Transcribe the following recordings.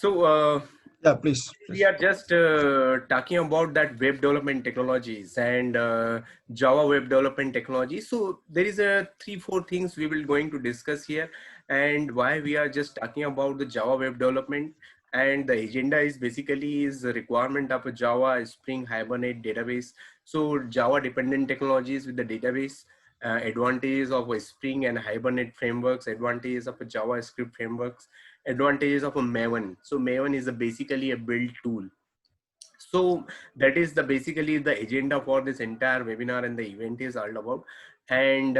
So Yeah, please. we are just talking about that web development technologies and Java web development technology. So there is a 3-4 things we will going to discuss here, and why we are just talking about the Java web development. And the agenda is basically is the requirement of a Java Spring Hibernate database. So Java dependent technologies with the database, advantages of a Spring and Hibernate frameworks, advantages of a JavaScript frameworks, advantages of a Maven. So Maven is basically a build tool. So that is the basically the agenda for this entire webinar and the event is all about. And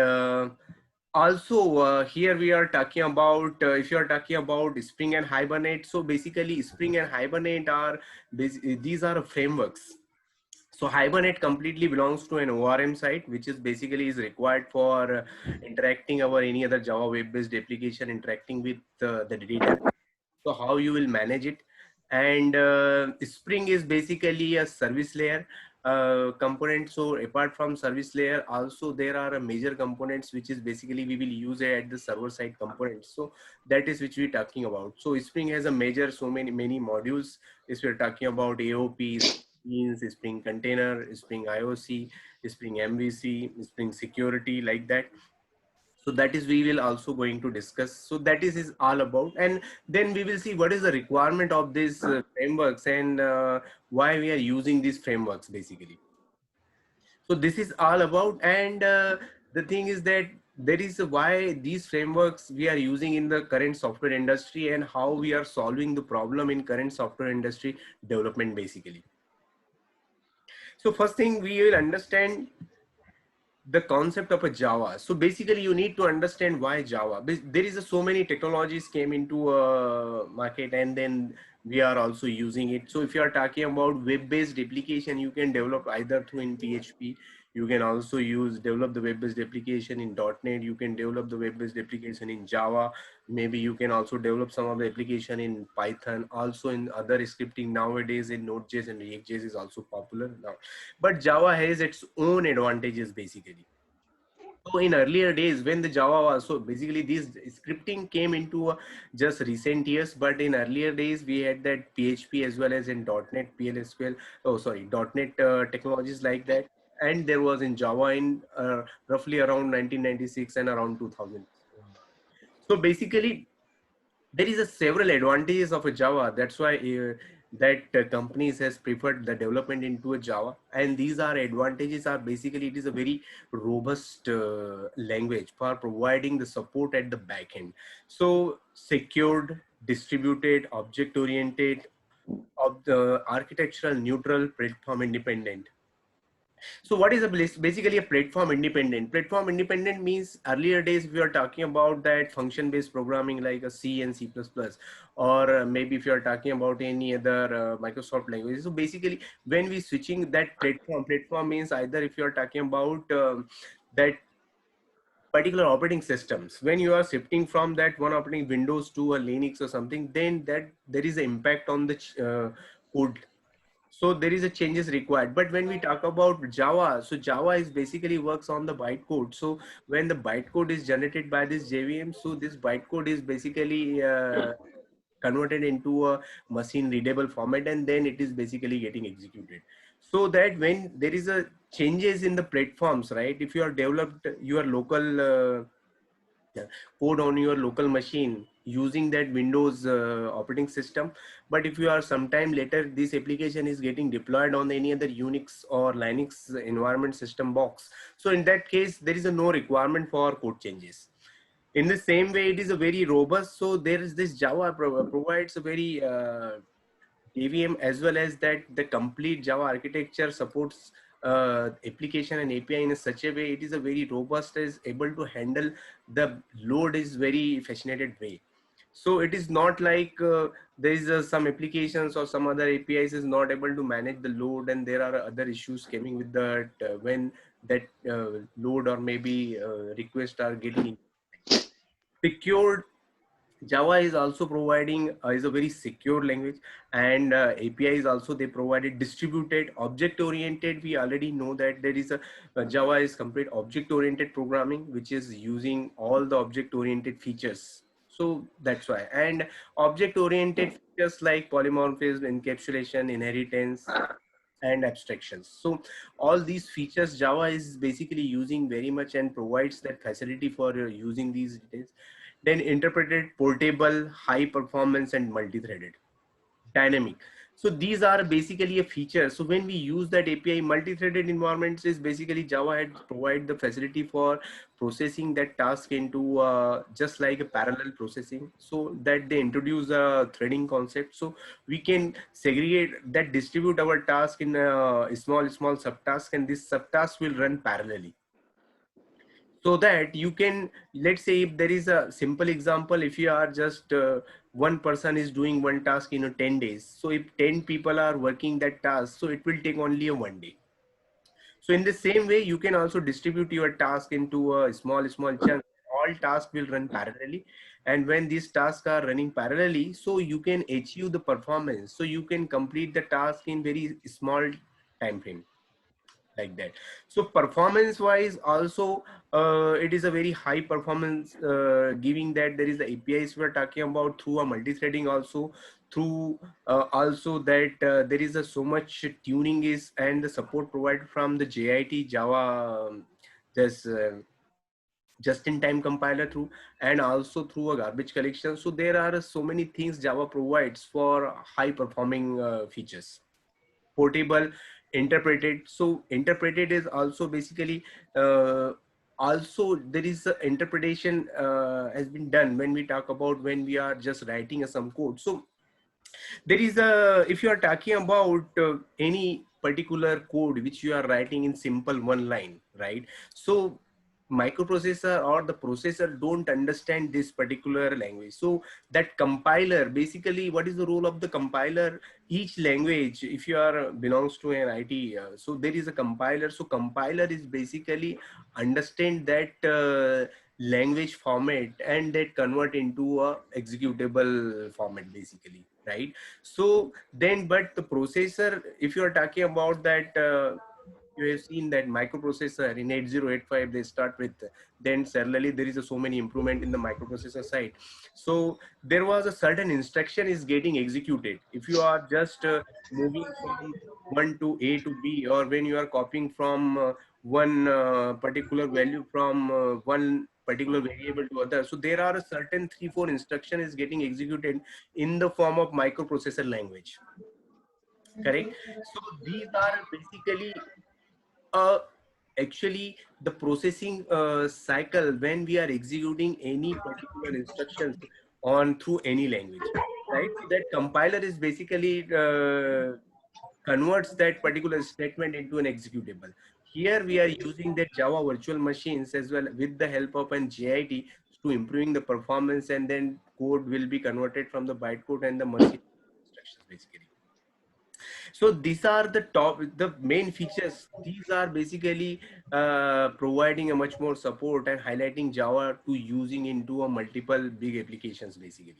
also here we are talking about if you are talking about Spring and Hibernate. So basically Spring and Hibernate are these are frameworks. So Hibernate completely belongs to an ORM site, which is basically is required for interacting over any other Java web-based application, interacting with the data. So how you will manage it. And Spring is basically a service layer component. So apart from service layer, also there are a major components, which is basically we will use it at the server side components. So that is which we're talking about. So Spring has a major so many modules. If we're talking about AOP, Spring Container, Spring IOC, Spring MVC, Spring Security, like that. So that is we will also going to discuss. So that is all about, and then we will see what is the requirement of these frameworks, and why we are using these frameworks basically. So this is all about, and the thing is that there is a why these frameworks we are using in the current software industry, and how we are solving the problem in current software industry development basically. So first thing we will understand the concept of a Java. So basically you need to understand why Java. There is so many technologies came into a market, and then we are also using it. So if you are talking about web-based application, you can develop either through in PHP. You can also develop the web-based application in .NET. You can develop the web-based application in Java. Maybe you can also develop some of the application in Python. Also in other scripting nowadays in Node.js and React.js is also popular now. But Java has its own advantages basically. So in earlier days when the Java was, so basically this scripting came into just recent years, but in earlier days we had that PHP as well as in .NET, PLSQL, oh sorry, .NET technologies like that. And there was in Java in roughly around 1996 and around 2000. So basically there is a several advantages of a Java. That's why that companies has preferred the development into a Java. And these are advantages are basically it is a very robust language for providing the support at the back end. So secured, distributed, object oriented, of the architectural neutral, platform independent. So what is basically a platform independent? Platform independent means earlier days we are talking about that function based programming like a C and C++, or maybe if you are talking about any other Microsoft language. So basically when we switching that platform means either if you are talking about that particular operating systems, when you are shifting from that one operating Windows to a Linux or something, then that there is an impact on the code. So there is a changes required. But when we talk about Java, so Java is basically works on the bytecode. So when the bytecode is generated by this JVM, so this bytecode is basically converted into a machine readable format, and then it is basically getting executed. So that when there is a changes in the platforms, right? If you are developed your local code on your local machine using that Windows operating system, but if you are sometime later this application is getting deployed on any other Unix or Linux environment system box, so in that case there is a no requirement for code changes. In the same way it is a very robust, so there is this Java provides a very DVM as well as that the complete Java architecture supports application and API in such a way it is a very robust, is able to handle the load is very fascinated way. So it is not like there is some applications or some other APIs is not able to manage the load, and there are other issues coming with that when that load or maybe requests are getting secured. Java is also providing is a very secure language, and API is also they provided distributed object oriented. We already know that there is a Java is complete object oriented programming, which is using all the object oriented features. So that's why. And object oriented features like polymorphism, encapsulation, inheritance, and abstractions. So all these features Java is basically using very much and provides that facility for using these details. Then interpreted, portable, high performance, and multi-threaded, dynamic. So these are basically a feature. So when we use that API, multi-threaded environments is basically Java had provide the facility for processing that task into just like a parallel processing. So that they introduce a threading concept. So we can segregate that, distribute our task in a small subtask, and this subtask will run parallelly, so that you can, let's say if there is a simple example, if you are just one person is doing one task in 10 days, so if 10 people are working that task, so it will take only a 1 day. So in the same way you can also distribute your task into a small chunk. All tasks will run parallelly, and when these tasks are running parallelly, so you can achieve the performance, so you can complete the task in very small time frame, like that. So performance wise also, it is a very high performance, giving that there is the APIs we are talking about, through a multi-threading also, through also that there is a so much tuning is and the support provided from the JIT Java, this just in time compiler through, and also through a garbage collection. So there are so many things Java provides for high performing features. Portable, interpreted. So interpreted is also basically, uh, also there is a interpretation has been done when we talk about when we are just writing some code. So there is a, if you are talking about any particular code which you are writing in simple one line, right? So microprocessor or the processor don't understand this particular language. So that compiler, basically what is the role of the compiler? Each language, if you are belongs to an IT, so there is a compiler. So compiler is basically understand that language format and that convert into a executable format, basically, right? So then, but the processor, if you are talking about that, you have seen that microprocessor in 8085 they start with, then parallelly there is a so many improvement in the microprocessor side. So there was a certain instruction is getting executed. If you are just moving from one to A to B, or when you are copying from one particular value from one particular variable to other, so there are a certain 3 4 instruction is getting executed in the form of microprocessor language, correct? So these are basically uh, actually the processing cycle when we are executing any particular instructions on through any language, right? So that compiler is basically converts that particular statement into an executable. Here we are using that Java virtual machines as well with the help of an JIT to improving the performance, and then code will be converted from the bytecode and the machine instructions, basically. So these are the top, the main features. These are basically providing a much more support and highlighting Java to using into a multiple big applications, basically.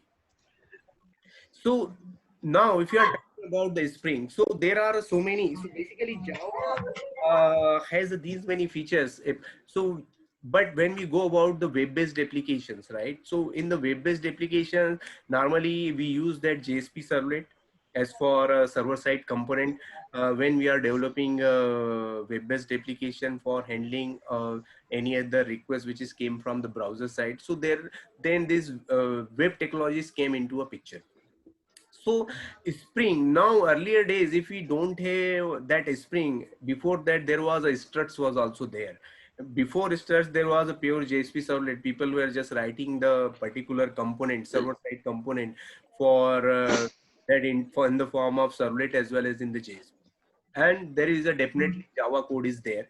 So now, if you are talking about the Spring, so there are so many. So basically, Java has these many features. So, but when we go about the web-based applications, right? So in the web-based applications, normally we use that JSP servlet as for a server-side component when we are developing a web-based application for handling any other request which is came from the browser side. So there, then these web technologies came into a picture. So Spring, now earlier days, if we don't have that Spring, before that there was a struts was also there. Before struts there was a pure JSP servlet. People were just writing the particular component, server side component for that in the form of servlet as well as in the JSP. And there is a definitely Java code is there.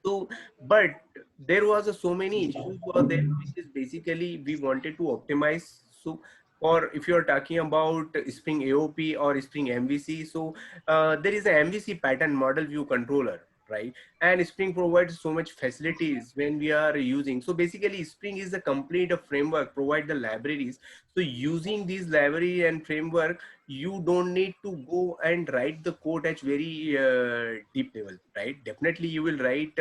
So, but there was a, so many issues were there, which is basically we wanted to optimize. So, or if you are talking about Spring AOP or Spring MVC, so there is a MVC pattern model view controller, right? And Spring provides so much facilities when we are using. So basically, Spring is a complete framework, provide the libraries. So using these library and framework, you don't need to go and write the code at very deep level, right? Definitely you will write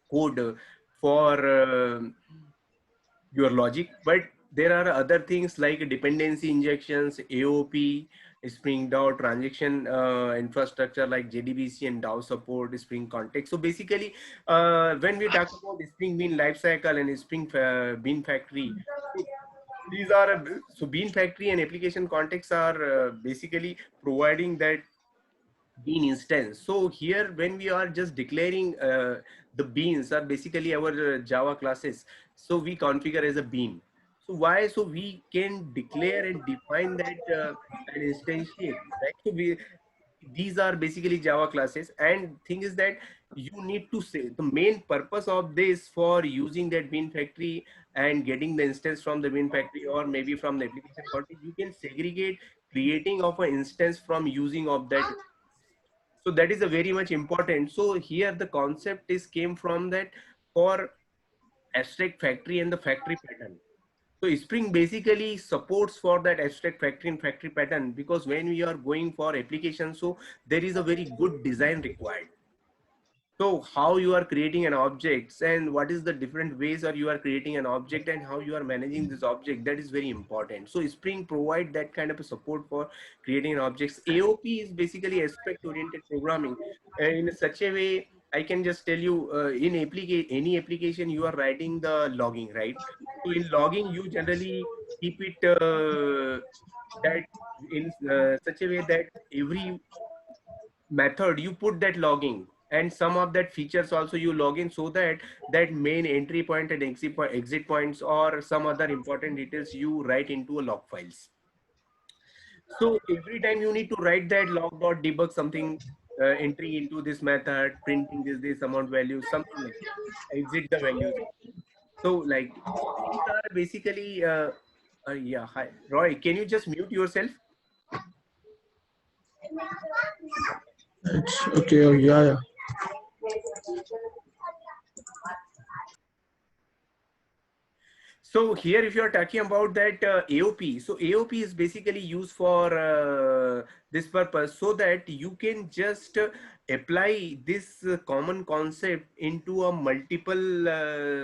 code for your logic, but there are other things like dependency injections, AOP, Spring DAO transaction infrastructure like JDBC and DAO support, Spring context. So basically, when we talk about Spring Bean lifecycle and Spring Bean Factory, so these are so Bean Factory and application context are basically providing that bean instance. So here when we are just declaring the beans are basically our Java classes, so we configure as a bean. So why? So we can declare and define that and instantiate, right? So we, these are basically Java classes, and thing is that you need to say the main purpose of this for using that bean factory and getting the instance from the bean factory or maybe from the application context, you can segregate creating of an instance from using of that. So that is a very much important. So here the concept is came from that for abstract factory and the factory pattern. So Spring basically supports for that abstract factory and factory pattern, because when we are going for application, so there is a very good design required. So how you are creating an objects and what is the different ways or you are creating an object and how you are managing this object, that is very important. So Spring provide that kind of a support for creating objects. AOP is basically aspect oriented programming. In such a way, I can just tell you in any application you are writing the logging, right? So in logging, you generally keep it that in such a way that every method you put that logging and some of that features also you log in, so that that main entry point and exit points or some other important details you write into a log files. So every time you need to write that log.debug something, entry into this method, printing this amount value, something like that, exit the values. So like, so these are basically yeah, hi Roy, can you just mute yourself? It's okay. Oh, yeah, yeah. So here, if you are talking about that AOP, so AOP is basically used for this purpose, so that you can just apply this common concept into a multiple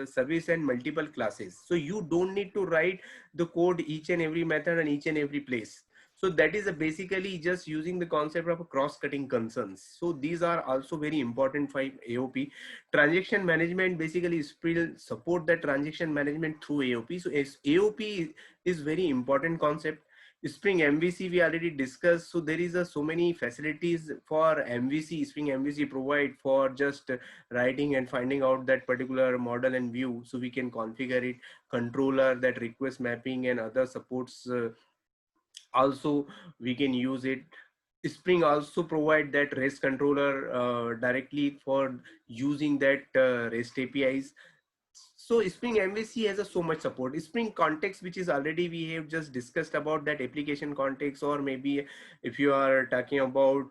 service and multiple classes. So you don't need to write the code each and every method and each and every place. So that is basically just using the concept of a cross-cutting concerns. So these are also very important for AOP. Transaction management basically will support the transaction management through AOP. So as AOP is very important concept. Spring MVC we already discussed. So there is so many facilities for MVC. Spring MVC provide for just writing and finding out that particular model and view. So we can configure it, controller, that request mapping and other supports. Also we can use it. Spring also provide that REST controller directly for using that REST APIs. So Spring MVC has so much support. Spring context, which is already we have just discussed about that application context, or maybe if you are talking about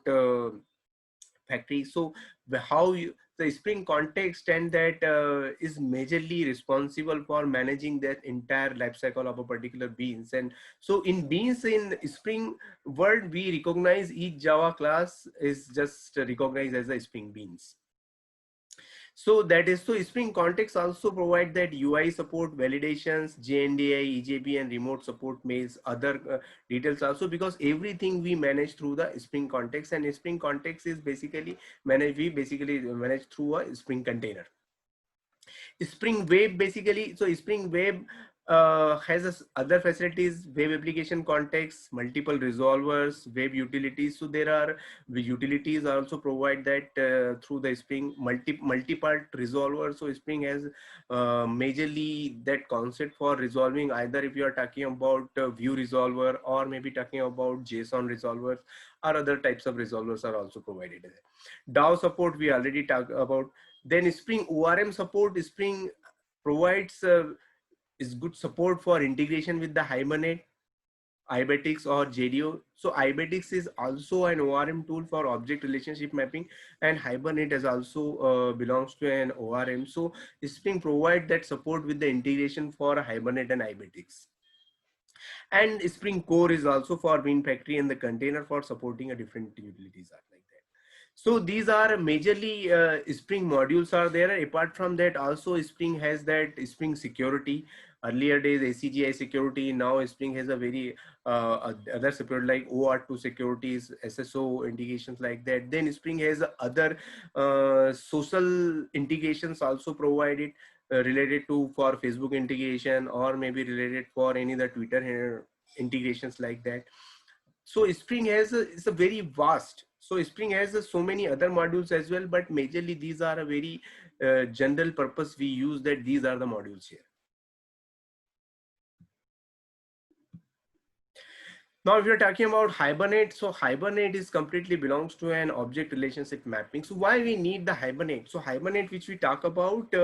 factory. So how you, the Spring context and that is majorly responsible for managing that entire life cycle of a particular beans. And so in beans in Spring world, we recognize each Java class is just recognized as a Spring beans. So that is, so Spring context also provide that UI support, validations, JNDI, EJB, and remote support mails, other details also, because everything we manage through the Spring context, and Spring context is basically managed, we basically manage through a Spring container. Spring Web basically, so Spring Web has other facilities, web application context, multiple resolvers, web utilities. So there are the utilities also provide that through the Spring multi-part resolver. So Spring has majorly that concept for resolving, either if you are talking about view resolver or maybe talking about JSON resolvers, or other types of resolvers are also provided. DAO support we already talked about. Then Spring ORM support, Spring provides is good support for integration with the Hibernate, Ibetix or JDO. So Ibetix is also an ORM tool for object relationship mapping, and Hibernate is also belongs to an ORM. So Spring provide that support with the integration for Hibernate and Ibetix. And Spring Core is also for Bean Factory and the container for supporting a different utilities are like that. So these are majorly Spring modules are there. Apart from that, also Spring has that Spring security. Earlier days ACGI security, now Spring has a very other security like OR2 securities, SSO integrations like that. Then Spring has other social integrations also provided, related to for Facebook integration, or maybe related for any other Twitter integrations like that. So Spring has is a very vast. So Spring has so many other modules as well, but majorly these are a very general purpose we use, that these are the modules here. Now, if you're talking about Hibernate, so Hibernate is completely belongs to an object relationship mapping. So why we need the Hibernate? So Hibernate, which we talk about,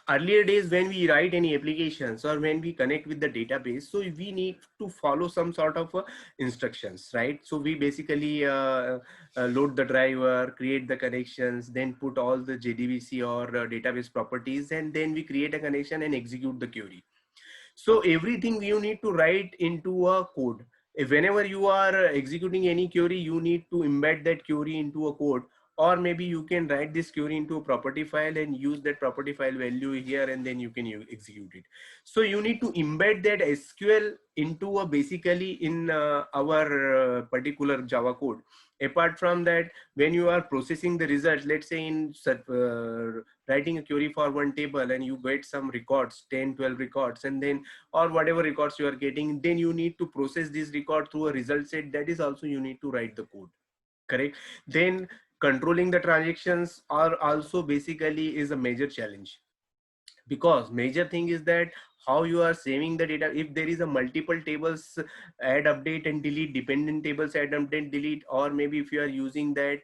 earlier days when we write any applications or when we connect with the database, so we need to follow some sort of instructions, right? So we basically load the driver, create the connections, then put all the JDBC or database properties, and then we create a connection and execute the query. So everything you need to write into a code. If whenever you are executing any query, you need to embed that query into a code, or maybe you can write this query into a property file and use that property file value here, and then you can execute it. So you need to embed that SQL into a basically in our particular Java code. Apart from that, when you are processing the results, let's say in writing a query for one table and you get some records, 10-12 records, and then or whatever records you are getting, then you need to process this record through a result set. That is also you need to write the code, correct? Then controlling the transactions are also basically is a major challenge, because major thing is that how you are saving the data. If there is a multiple tables, add, update and delete, dependent tables, add, update, delete, or maybe if you are using that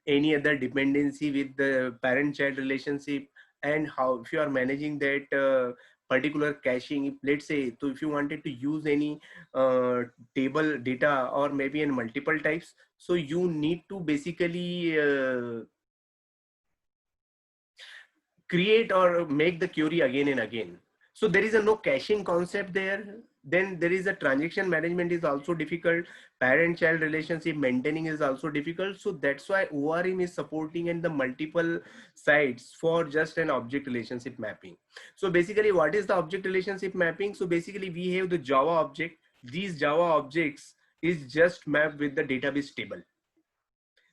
any other dependency with the parent child relationship, and how if you are managing that particular caching, let's say, so if you wanted to use any table data or maybe in multiple types, so you need to basically create or make the query again and again. So there is a no caching concept there. Then there is a transaction management is also difficult. Parent child relationship maintaining is also difficult. So that's why ORM is supporting in the multiple sites for just an object relationship mapping. So basically what is the object relationship mapping? So basically we have the Java object. These Java objects is just mapped with the database table.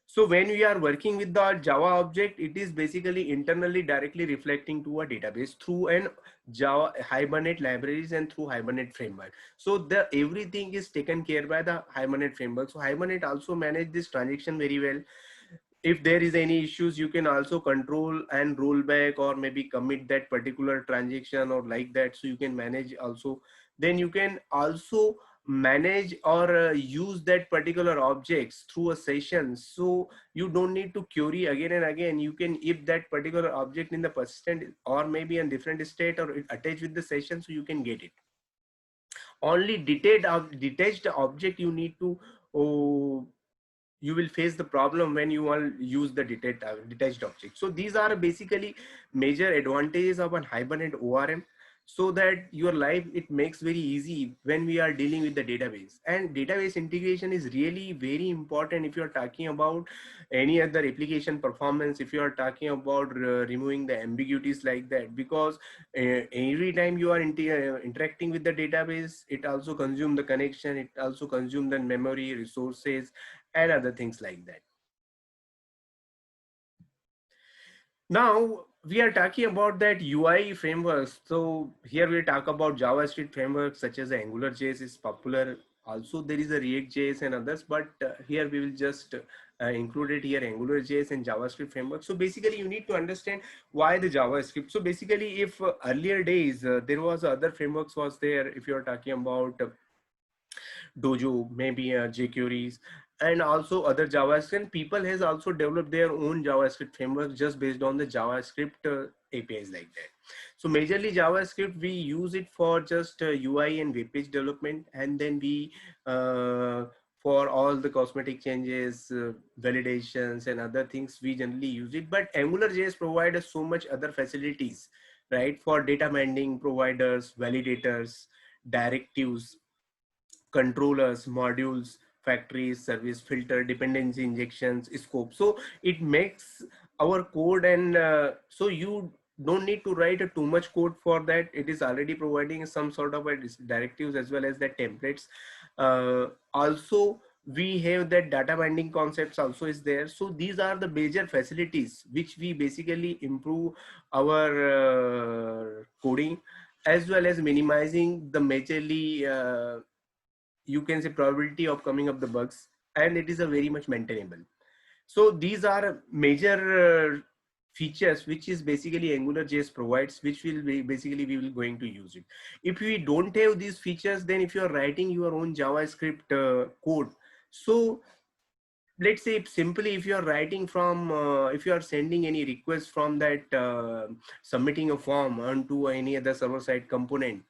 So when we are working with the Java object, it is basically internally directly reflecting to a database through an Java Hibernate libraries and through Hibernate framework. So the everything is taken care by the Hibernate framework. So Hibernate also manage this transaction very well. If there is any issues, you can also control and roll back or maybe commit that particular transaction or like that. So you can manage also. Then you can also manage or use that particular objects through a session. So you don't need to query again and again. You can, if that particular object in the persistent or maybe in different state or it attached with the session, so you can get it. Only detached object you need to, oh, you will face the problem when you will use the detached object. So these are basically major advantages of an Hibernate ORM, so that your life, it makes very easy when we are dealing with the database. And database integration is really very important if you are talking about any other application performance, if you are talking about removing the ambiguities like that, because every time you are interacting with the database, it also consume the connection, it also consume the memory resources and other things like that. Now we are talking about that UI frameworks. So here we talk about JavaScript frameworks such as AngularJS is popular. Also there is a React.js and others, but here we will just include it here, AngularJS and JavaScript framework. So basically you need to understand why the JavaScript. So basically if earlier days there was other frameworks was there, if you are talking about Dojo, maybe jQueries, and also other JavaScript. People has also developed their own JavaScript framework just based on the JavaScript APIs like that. So majorly JavaScript, we use it for just UI and web page development, and then we for all the cosmetic changes, validations and other things, we generally use it. But AngularJS provides us so much other facilities, right? For data binding providers, validators, directives, controllers, modules, factories, service filter, dependency injections, scope. So it makes our code, and so you don't need to write a too much code for that. It is already providing some sort of a directives as well as the templates. Also we have that data binding concepts also is there. So these are the major facilities which we basically improve our coding, as well as minimizing the majorly you can say probability of coming up the bugs, and it is a very much maintainable. So these are major features which is basically AngularJS provides, which will be basically we will going to use it. If we don't have these features, then if you are writing your own JavaScript code, so let's say simply if you are writing from if you are sending any request from that submitting a form onto any other server side component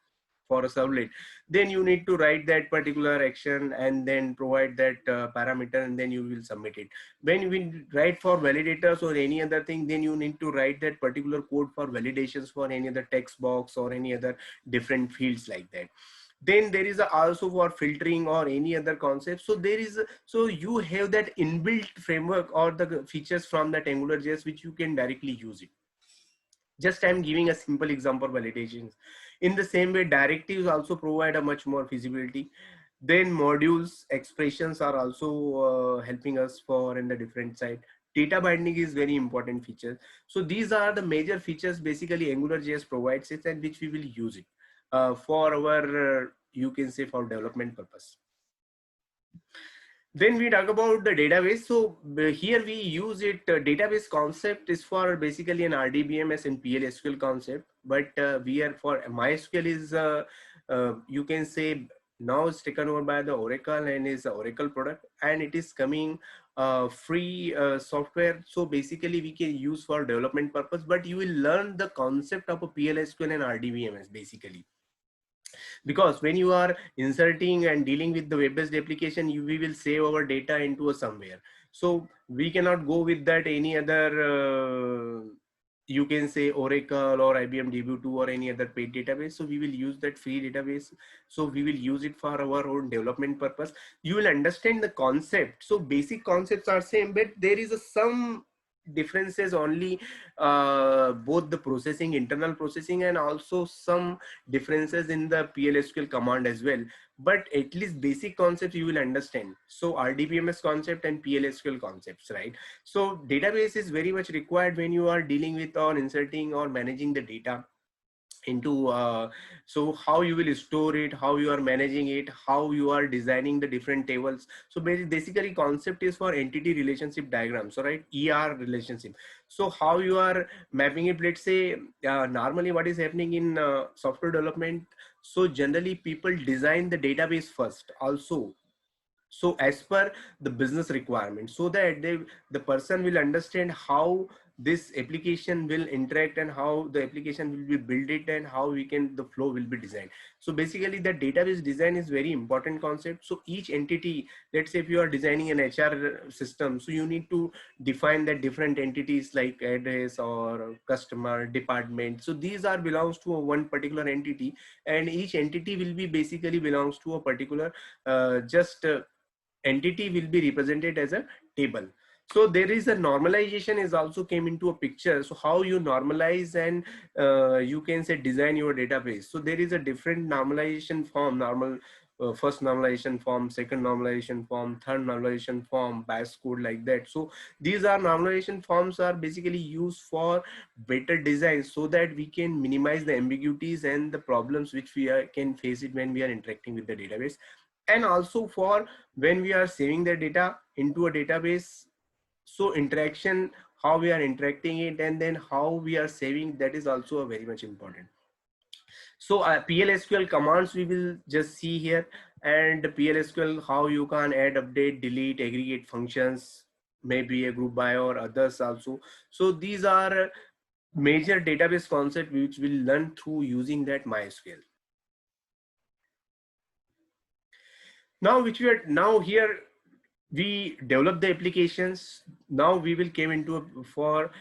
for a servlet, then you need to write that particular action and then provide that parameter, and then you will submit it. When you will write for validators or any other thing, then you need to write that particular code for validations for any other text box or any other different fields like that. Then there is also for filtering or any other concept. So there is so you have that inbuilt framework or the features from that AngularJS which you can directly use it. Just I'm giving a simple example validations. In the same way, directives also provide a much more feasibility. Then modules, expressions are also helping us for in the different side. Data binding is very important feature. So these are the major features basically AngularJS provides it, and which we will use it for our you can say for development purpose. Then we talk about the database. So here we use it. Database concept is for basically an RDBMS and PLSQL concept, but we are for MySQL is you can say now it's taken over by the Oracle and is a Oracle product, and it is coming free software. So basically we can use for development purpose, but you will learn the concept of a PLSQL and RDBMS basically, because when you are inserting and dealing with the web-based application, we will save our data into a somewhere. So we cannot go with that any other you can say Oracle or IBM DB2 or any other paid database. So we will use that free database. So we will use it for our own development purpose. You will understand the concept. So basic concepts are same, but there is some differences only both the processing, internal processing, and also some differences in the PLSQL command as well. But at least basic concepts you will understand. So RDBMS concept and PLSQL concepts, right? So database is very much required when you are dealing with or inserting or managing the data into so how you will store it, how you are managing it, how you are designing the different tables. So basically concept is for entity relationship diagram, so right, ER relationship. So how you are mapping it, let's say normally what is happening in software development, so generally people design the database first also, so as per the business requirement, so that the person will understand how this application will interact and how the application will be built it and how we can the flow will be designed. So basically the database design is very important concept. So each entity, let's say if you are designing an HR system, so you need to define that different entities like address or customer department. So these are belongs to a one particular entity, and each entity will be basically belongs to a particular just entity will be represented as a table. So there is a normalization is also came into a picture. So how you normalize and you can say design your database. So there is a different normalization form, normal first normalization form, second normalization form, third normalization form, bias code, like that. So these are normalization forms are basically used for better design, so that we can minimize the ambiguities and the problems which we can face it when we are interacting with the database. And also for when we are saving the data into a database, so interaction, how we are interacting it, and then how we are saving, that is also a very much important. So PLSQL commands we will just see here, and PLSQL how you can add, update, delete, aggregate functions, maybe a group by or others also. So these are major database concept which we'll learn through using that MySQL. Now which we are now here we develop the applications. Now we will came into for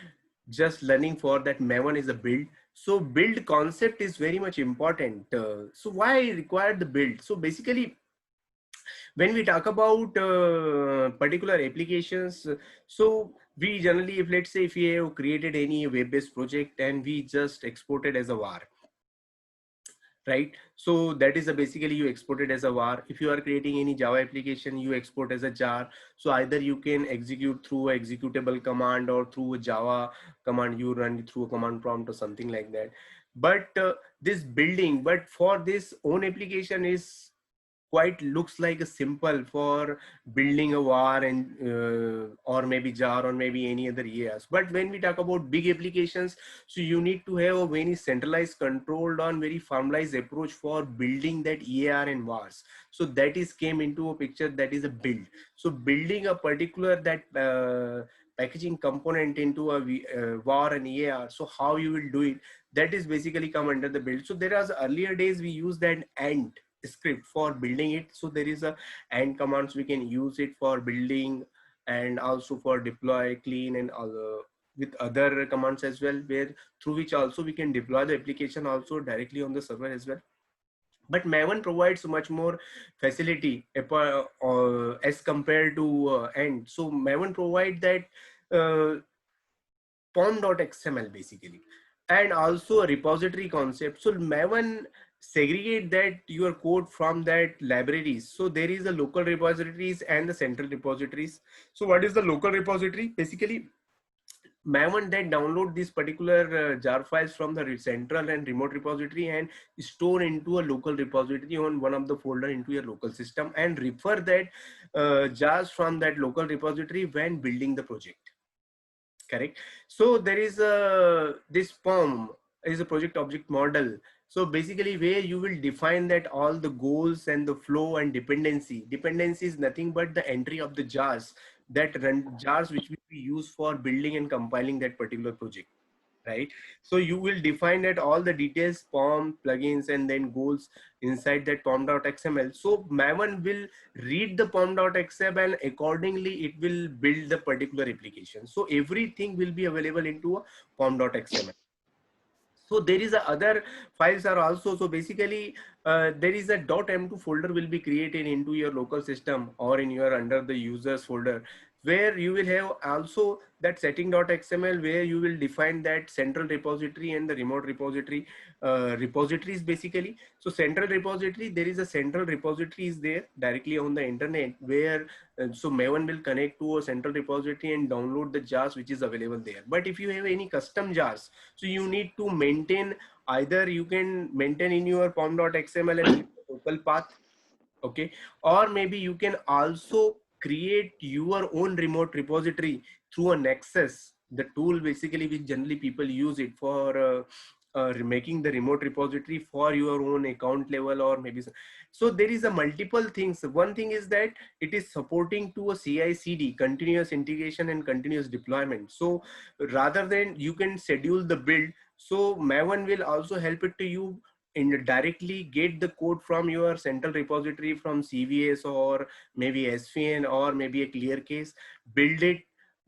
just learning for that Maven is a build. So build concept is very much important. So why require the build? So basically When we talk about particular applications, so we generally, if let's say if we have created any web-based project and we just export it as a var, right? So that is a basically you export it as a var. If you are creating any Java application, you export as a jar. So either you can execute through a executable command or through a Java command, you run through a command prompt or something like that. But this building, but for this own application is quite looks like a simple for building a var and or maybe jar or maybe any other EAs. But when we talk about big applications, so you need to have a very centralized, controlled on very formalized approach for building that EAR and vars. So that is came into a picture, that is a build. So building a particular that packaging component into a var and EAR, so how you will do it, that is basically come under the build. So there was earlier days we use that ant script for building it. So there is a and commands we can use it for building and also for deploy, clean and other with other commands as well, where through which also we can deploy the application also directly on the server as well. But Maven provides much more facility as compared to End. So Maven provide that pom.xml basically, and also a repository concept. So Maven segregate that your code from that libraries. So there is a local repositories and the central repositories. So what is the local repository? Basically Maven that download these particular jar files from the central and remote repository and store into a local repository on one of the folder into your local system, and refer that jars from that local repository when building the project. Correct. So there is a this POM is a project object model. So basically where you will define that all the goals and the flow and dependency. Dependency is nothing but the entry of the jars, that run jars which will be used for building and compiling that particular project, right? So you will define that all the details, POM, plugins, and then goals inside that pom.xml. So Maven will read the pom.xml and accordingly it will build the particular application. So everything will be available into a pom.xml. So there is a other files are also. So basically there is a .m2 folder will be created into your local system or in your under the users folder, where you will have also that setting.xml, where you will define that central repository and the remote repository repositories basically. So central repository, there is a central repository is there directly on the internet, where so Maven will connect to a central repository and download the jars which is available there. But if you have any custom jars, so you need to maintain, either you can maintain in your pom.xml and give a local path, okay, or maybe you can also create your own remote repository through a Nexus, the tool basically which generally people use it for making the remote repository for your own account level, or maybe so there is a multiple things. One thing is that it is supporting to a CI/CD, continuous integration and continuous deployment. So rather than you can schedule the build, so Maven will also help it to you and directly get the code from your central repository from CVS or maybe SVN or maybe a clear case, build it,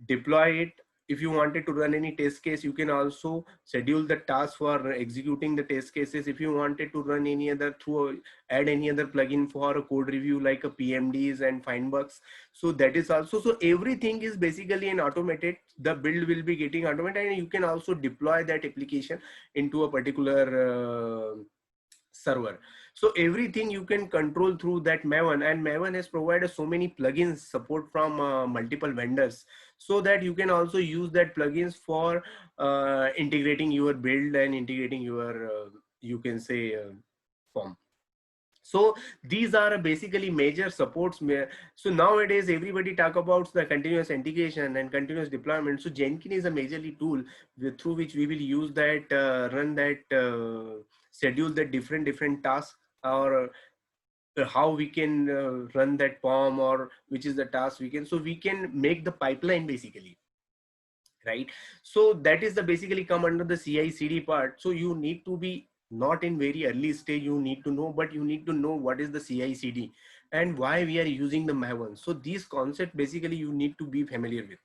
deploy it. If you wanted to run any test case, you can also schedule the task for executing the test cases. If you wanted to run any other through add any other plugin for a code review like a PMDs and find bugs, so that is also. So everything is basically an automated, the build will be getting automated, and you can also deploy that application into a particular server. So everything you can control through that Maven, and Maven has provided so many plugins support from multiple vendors, so that you can also use that plugins for integrating your build and integrating your you can say form. So these are basically major supports. So nowadays everybody talk about the continuous integration and continuous deployment. So Jenkins is a majorly tool through which we will use that run that schedule the different tasks, or how we can run that POM, or which is the task we can, so we can make the pipeline basically, right? So that is the basically come under the CI/CD part. So you need to be not in very early stage, you need to know, but you need to know what is the CI/CD and why we are using the Maven. So these concepts basically you need to be familiar with.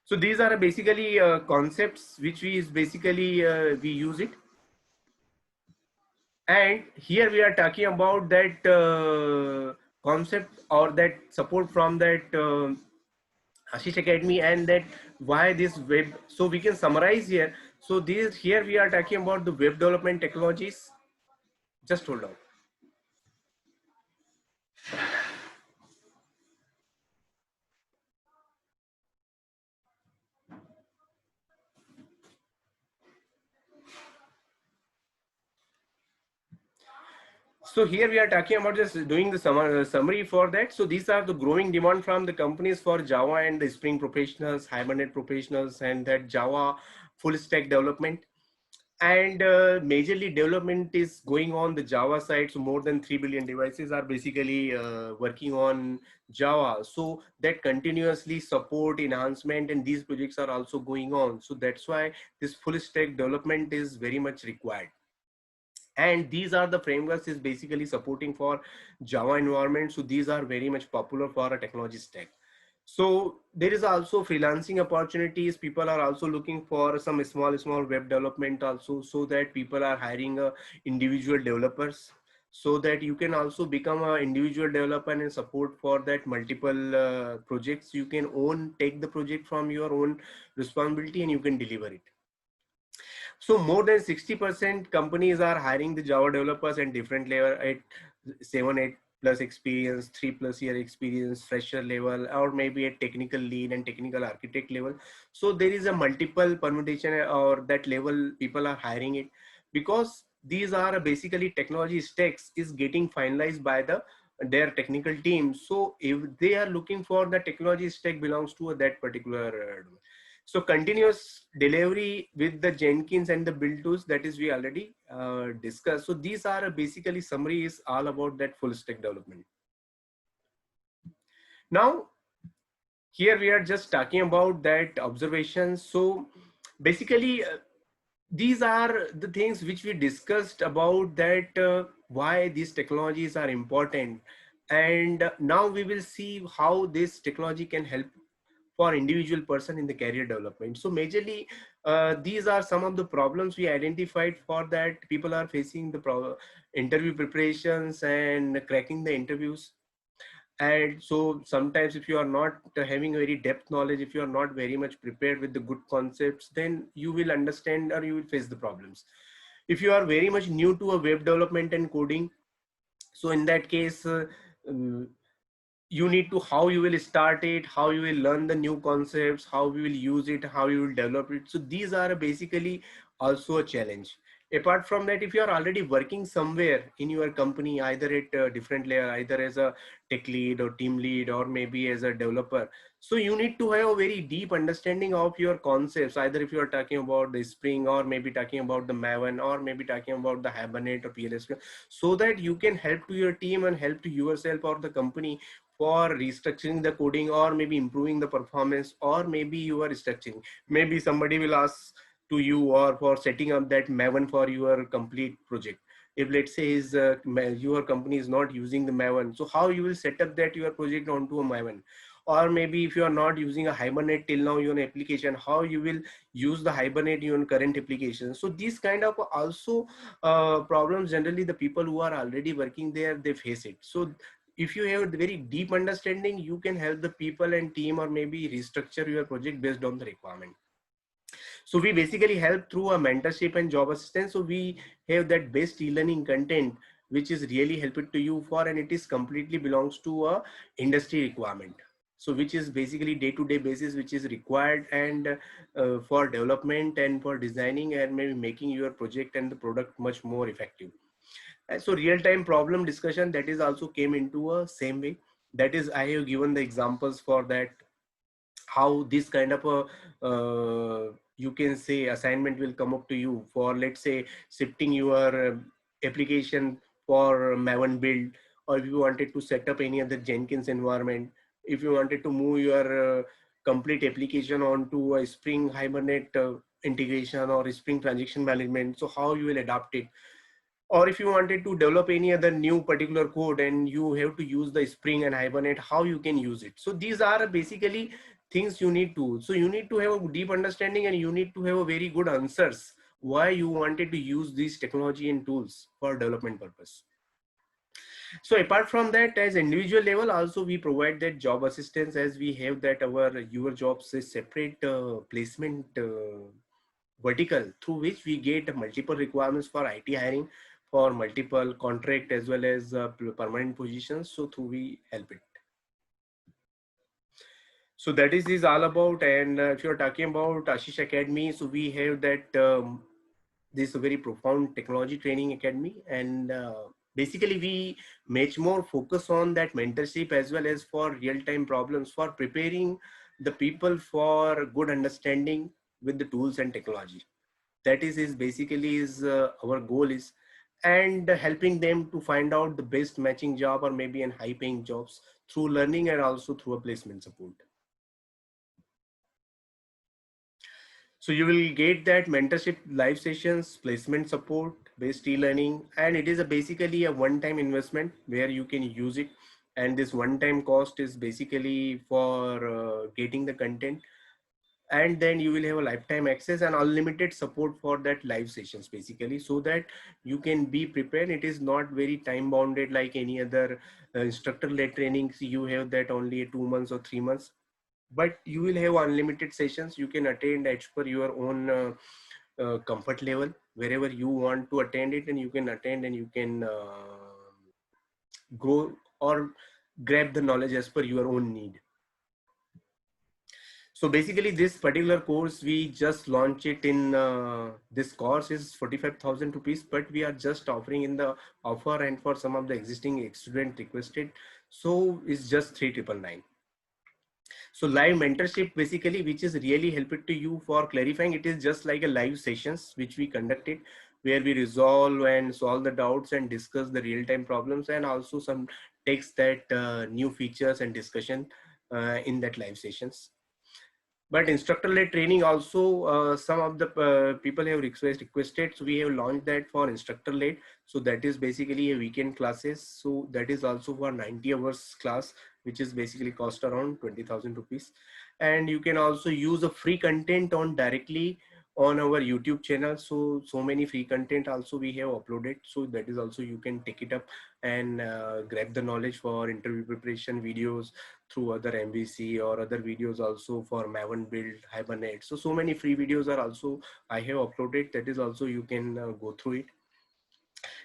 So these are basically concepts which we is basically we use it. And here we are talking about that concept or that support from that Ashish Academy, and that why this web. So we can summarize here. So this here we are talking about the web development technologies. Just hold on. So here we are talking about just doing the summary for that. So these are the growing demand from the companies for Java and the Spring professionals, Hibernate professionals, and that Java full stack development. And majorly development is going on the Java side. So more than 3 billion devices are basically working on Java. So that continuously support enhancement, and these projects are also going on. So that's why this full stack development is very much required, and these are the frameworks is basically supporting for Java environment. So these are very much popular for a technology stack. So there is also freelancing opportunities. People are also looking for some small web development also, so that people are hiring individual developers, so that you can also become an individual developer and support for that multiple projects. You can take the project from your own responsibility and you can deliver it. So more than 60% companies are hiring the Java developers at different level, at 7, 8 plus experience, 3+ year experience, fresher level, or maybe at technical lead and technical architect level. So there is a multiple permutation or that level people are hiring it, because these are basically technology stacks is getting finalized by their technical team. So if they are looking for the technology stack belongs to that particular so continuous delivery with the Jenkins and the build tools, that is we already discussed. So these are basically summary is all about that full stack development. Now here we are just talking about that observations. So basically these are the things which we discussed about that why these technologies are important, and now we will see how this technology can help for individual person in the career development. So majorly these are some of the problems we identified for that people are facing the interview preparations and cracking the interviews. And so sometimes if you are not having very depth knowledge, if you are not very much prepared with the good concepts, then you will understand or you will face the problems. If you are very much new to a web development and coding, so in that case um, you need to how you will start it, how you will learn the new concepts, how we will use it, how you will develop it. So these are basically also a challenge. Apart from that, if you are already working somewhere in your company, either at a different layer, either as a tech lead or team lead or maybe as a developer, so you need to have a very deep understanding of your concepts, either if you are talking about the Spring or maybe talking about the Maven or maybe talking about the Hibernate or PLS, so that you can help to your team and help to yourself or the company for restructuring the coding or maybe improving the performance, or maybe you are restructuring. Maybe somebody will ask to you or for setting up that Maven for your complete project. If let's say your company is not using the Maven, so how you will set up that your project onto a Maven? Or maybe if you are not using a Hibernate till now your application, how you will use the Hibernate in your current application? So these kind of also problems generally the people who are already working there, they face it. So if you have a very deep understanding, you can help the people and team or maybe restructure your project based on the requirement. So we basically help through a mentorship and job assistance. So we have that best e-learning content which is really helpful to you for, and it is completely belongs to a industry requirement. So which is basically day-to-day basis which is required, and for development and for designing and maybe making your project and the product much more effective. And so real-time problem discussion, that is also came into a same way. That is, I have given the examples for that, how this kind of a you can say assignment will come up to you for, let's say, shifting your application for Maven build, or if you wanted to set up any other Jenkins environment, if you wanted to move your complete application onto a Spring Hibernate integration or Spring transaction management, so how you will adapt it. Or if you wanted to develop any other new particular code and you have to use the Spring and Hibernate, how you can use it. So these are basically things you need to, so you need to have a deep understanding and you need to have a very good answers why you wanted to use these technology and tools for development purpose. So apart from that, as individual level, also we provide that job assistance, as we have that our your jobs is separate placement vertical through which we get multiple requirements for IT hiring for multiple contract as well as permanent positions. So through we help it. So that is all about. And if you're talking about Ashish Academy, so we have that this very profound technology training academy, and basically we much more focus on that mentorship as well as for real-time problems for preparing the people for good understanding with the tools and technology. That is basically is our goal is, and helping them to find out the best matching job or maybe an high paying jobs through learning and also through a placement support. So you will get that mentorship, live sessions, placement support, based e-learning, and it is basically a one-time investment where you can use it. And this one-time cost is basically for getting the content, and then you will have a lifetime access and unlimited support for that live sessions basically, so that you can be prepared. It is not very time bounded like any other instructor-led trainings. You have that only 2 months or 3 months, but you will have unlimited sessions. You can attend as per your own comfort level wherever you want to attend it, and you can attend and you can grow or grab the knowledge as per your own need. So basically this particular course we just launched it in this course is 45,000 rupees, but we are just offering in the offer, and for some of the existing student requested, so it's just 3,999. So live mentorship basically, which is really helpful to you for clarifying, it is just like a live sessions which we conducted where we resolve and solve the doubts and discuss the real-time problems, and also some text that new features and discussion in that live sessions. But instructor-led training also, some of the people have requested, so we have launched that for instructor-led. So that is basically a weekend classes. So that is also for 90 hours class, which is basically cost around 20,000 rupees. And you can also use a free content on directly on our YouTube channel. So many free content also we have uploaded. So that is also you can take it up and grab the knowledge for interview preparation videos through other MVC or other videos also for Maven build, Hibernate. So many free videos are also I have uploaded. That is also you can go through it.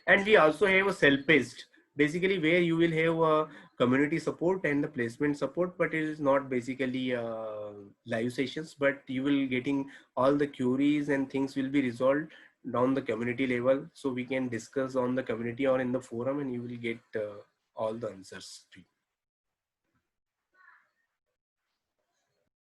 And we also have a self-paced, basically where you will have a community support and the placement support, but it is not basically live sessions, but you will getting all the queries and things will be resolved down the community level. So we can discuss on the community or in the forum, and you will get all the answers.